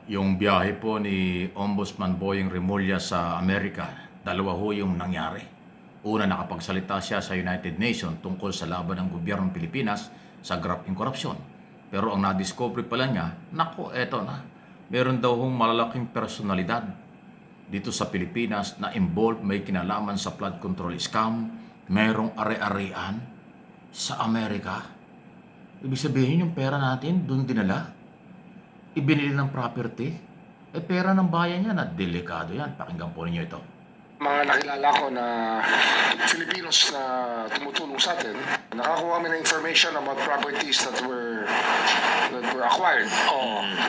Yung biyahe po ni Ombudsman Boying Remulla sa Amerika, dalawa ho yung nangyari. Una, nakapagsalita siya sa United Nations tungkol sa laban ng gobyernong Pilipinas sa graft and corruption. Pero ang nadiscover pala niya, nako, eto na. Meron daw hong malalaking personalidad dito sa Pilipinas na involved, may kinalaman sa flood control scam, merong are-arean sa Amerika. Ibig sabihin yung pera natin doon dinala, ibinili ng property, pera ng bayan yan at delikado yan. Pakinggan po ninyo ito. Mga nakilala ko na Filipinos na tumutulong sa atin, nakakuha kami ng information about properties that were acquired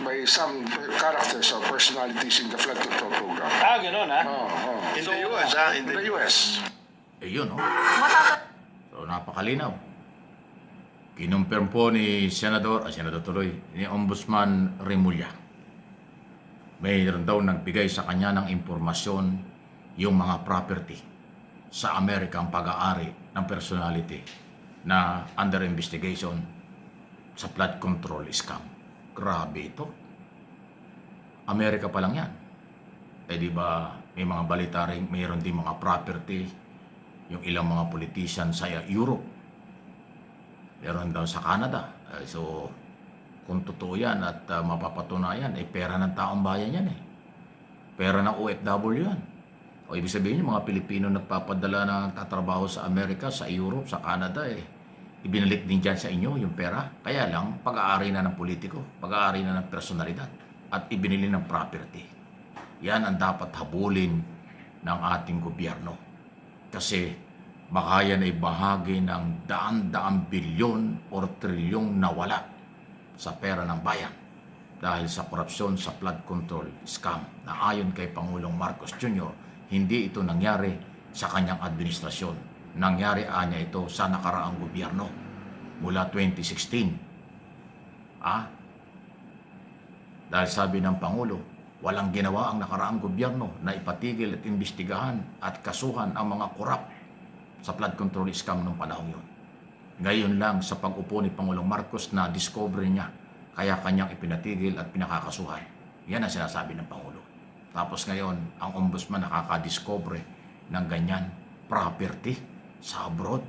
by some characters or personalities in the flood control program. Gano'n ha? In So, the US, In the US. Yun, oh. So, napakalinaw. Kinumpirm po ni Senador tuloy, ni Ombudsman Remulla. Mayroon daw nagbigay sa kanya ng impormasyon yung mga property sa Amerika ang pag-aari ng personality na under investigation sa flood control scam. Grabe ito. Amerika pa lang yan. Di ba may mga balita rin, mayroon din mga property yung ilang mga politician sa Europe. Meron daw sa Canada. So, kung totoo yan at mapapatunayan, pera ng taong bayan yan Pera ng OFW yan. O ibig sabihin yung mga Pilipino nagpapadala na tatrabaho sa Amerika, sa Europe, sa Canada, ibinalik din dyan sa inyo yung pera. Kaya lang, pag-aari na ng politiko, pag-aari na ng personalidad, at ibinili ng property. Yan ang dapat habulin ng ating gobyerno. Kasi baka yan ay bahagi ng daan-daang bilyon o trilyong nawala sa pera ng bayan dahil sa korupsyon sa flood control scam na ayon kay Pangulong Marcos Jr., hindi ito nangyari sa kanyang administrasyon. Nangyari anya ito sa nakaraang gobyerno mula 2016. Dahil sabi ng Pangulo, walang ginawa ang nakaraang gobyerno na ipatigil at imbestigahan at kasuhan ang mga korap sa flood control scam noong panahon yun. Ngayon lang sa pag-upo ni Pangulong Marcos na discover niya, kaya kanyang ipinatigil at pinakakasuhan. Yan ang sinasabi ng Pangulo. Tapos ngayon, ang ombudsman nakaka-discover ng ganyan property sa abroad.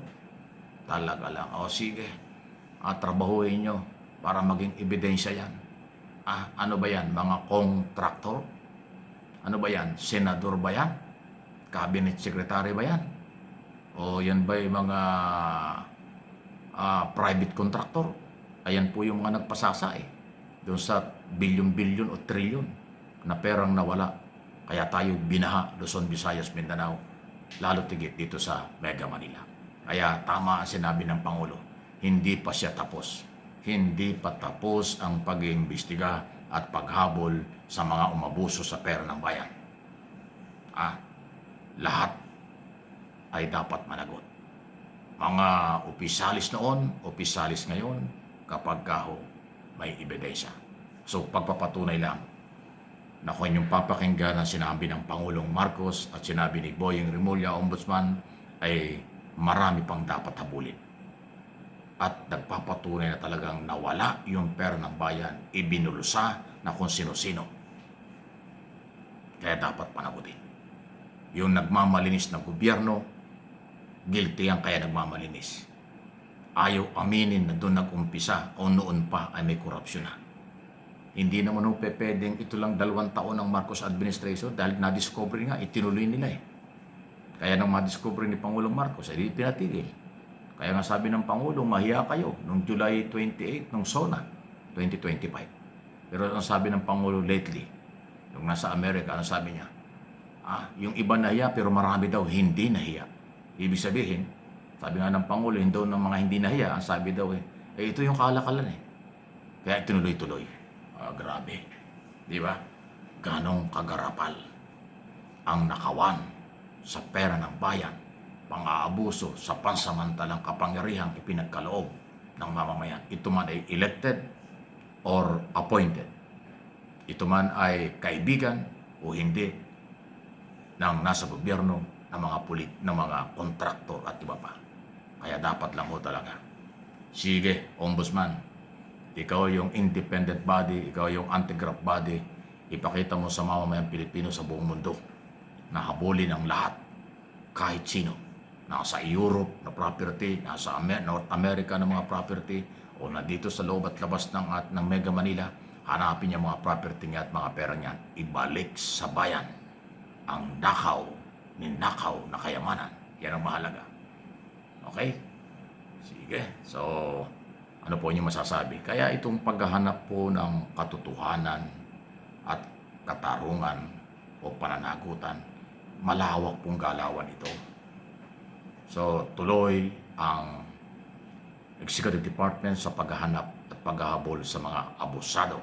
Talaga lang. O sige, trabahuin nyo para maging ebidensya yan. Ano ba yan? Mga contractor? Ano ba yan? Senador ba yan? Cabinet secretary ba yan? O yan ba yung mga private contractor? Ayan po yung mga nagpasasa doon sa bilyon-bilyon o trilyon na perang nawala. Kaya tayo binaha Luzon, Visayas, Mindanao, lalo tigit dito sa Mega Manila. Kaya tama ang sinabi ng Pangulo, hindi pa siya tapos. Hindi pa tapos ang pag-iimbestiga at paghabol sa mga umabuso sa pera ng bayan. Lahat ay dapat managot. Mga opisyalis noon, opisyalis ngayon, kapag may ebidensya. So pagpapatunay lang na kung yung papakinggan ang sinabi ng Pangulong Marcos at sinabi ni Boying Remulla, Ombudsman, ay marami pang dapat habulin. At nagpapatunay na talagang nawala yung pera ng bayan, ibinulusa na kung sino-sino. Kaya dapat panagutin. Yung nagmamalinis na gobyerno, guilty yan kaya nagmamalinis. Ayaw aminin na doon nag-umpisa o noon pa ay may korupsyon na. Hindi naman pwedeng ito lang 2 taon ng Marcos administration dahil na-discover nga, itinuloy nila Kaya nang ma-discover ni Pangulong Marcos, ay pinatigil. Kaya nga sabi ng Pangulo, mahiya kayo noong July 28 ng SONA 2025. Pero ang sabi ng Pangulo lately, yung nasa Amerika, ano sabi niya? Yung iba nahiya pero marami daw hindi nahiya. Ibig sabihin, sabi nga ng Pangulo, hindi ng mga hindi nahiya, ang sabi daw ito yung kalakalan Kaya tinuloy-tuloy. Grabe. Di ba? Ganong kagarapal ang nakawan sa pera ng bayan, pang-aabuso sa pansamantalang kapangyarihang ipinagkaloob ng mamamayan. Ito man ay elected or appointed. Ito man ay kaibigan o hindi ng nasa gobyerno ng mga ng mga kontraktor at iba pa. Kaya dapat lang talaga. Sige, Ombudsman, ikaw yung independent body, ikaw yung anti-graft body, ipakita mo sa mamamayang Pilipino sa buong mundo na habulin ang lahat, kahit sino. Nasa Europe na property, nasa North America na mga property, o na dito sa loob at labas ng Mega Manila, hanapin niya mga property niya at mga pera niya, ibalik sa bayan ang ninakaw na kayamanan. Yan ang mahalaga. Okay? Sige. So, ano po niyo masasabi? Kaya itong paghahanap po ng katotohanan at katarungan o pananagutan, malawak pong galawan ito. So, tuloy ang Executive Department sa paghahanap at paghahabol sa mga abusado.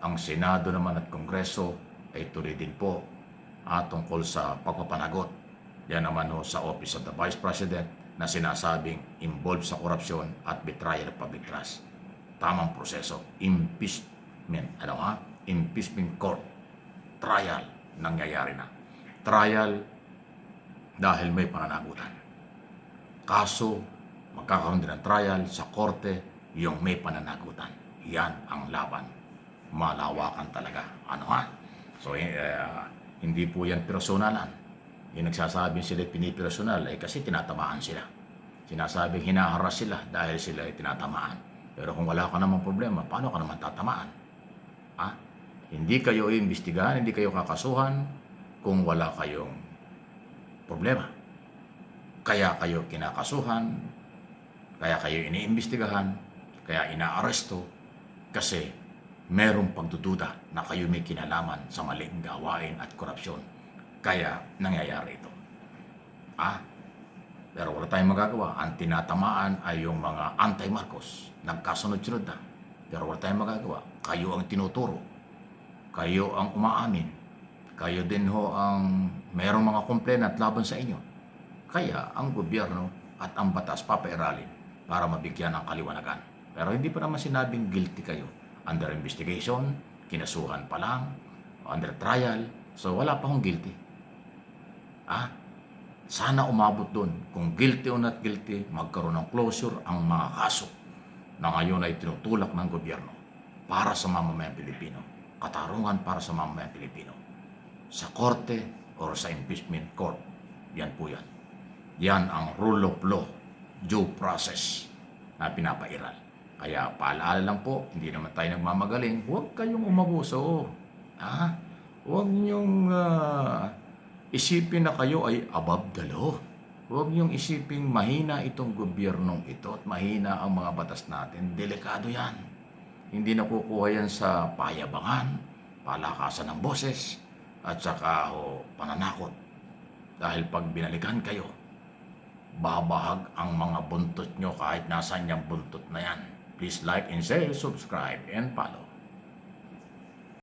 Ang Senado naman at Kongreso ay tuloy din po tungkol sa pagpapanagot. Yan naman ho sa Office of the Vice President na sinasabing involved sa korupsyon at betrayal of public trust. Tamang proseso. Impeachment. Impeachment court. Trial. Nangyayari na. Trial dahil may pananagutan. Kaso, magkakaroon din ng trial sa korte yung may pananagutan. Yan ang laban. Malawakan talaga. So, hindi po yan personalan. Yung nagsasabing sila pinipersonal ay kasi tinatamaan sila. Sinasabing hinaharas sila dahil sila ay tinatamaan. Pero kung wala ka namang problema, paano ka naman tatamaan? Hindi kayo iimbestigahan, hindi kayo kakasuhan kung wala kayong problema. Kaya kayo kinakasuhan, kaya kayo iniimbestigahan, kaya inaaresto, kasi merong pagdududa na kayo may kinalaman sa maling gawain at korupsyon. Kaya nangyayari ito. Pero wala tayong magagawa. Ang tinatamaan ay yung mga anti-Marcos. Nagkasunod-sunod na. Pero wala tayong magagawa. Kayo ang tinuturo. Kayo ang umaamin. Kayo din ho ang merong mga complainant laban sa inyo. Kaya ang gobyerno at ang batas papairalin para mabigyan ng kaliwanagan. Pero hindi pa naman sinabing guilty kayo. Under investigation, kinasuhan pa lang, under trial, so wala pa hong guilty. Sana umabot doon. Kung guilty o not guilty, magkaroon ng closure ang mga kaso na ngayon ay tinutulak ng gobyerno para sa mamamayang Pilipino. Katarungan para sa mamamayang Pilipino. Sa korte o sa impeachment court, yan po yan. Yan ang rule of law, due process na pinapairal. Kaya paalaala lang po, hindi naman tayo nagmamagaling, huwag kayong umabuso. Huwag niyong isipin na kayo ay above the law. Huwag niyong isipin mahina itong gobyernong ito at mahina ang mga batas natin. Delikado yan. Hindi nakukuha yan sa payabangan, palakasan ng boses, at saka pananakot. Dahil pag binalikan kayo, babahag ang mga buntot nyo kahit nasaan yung buntot na yan. Please like and share, subscribe, and follow.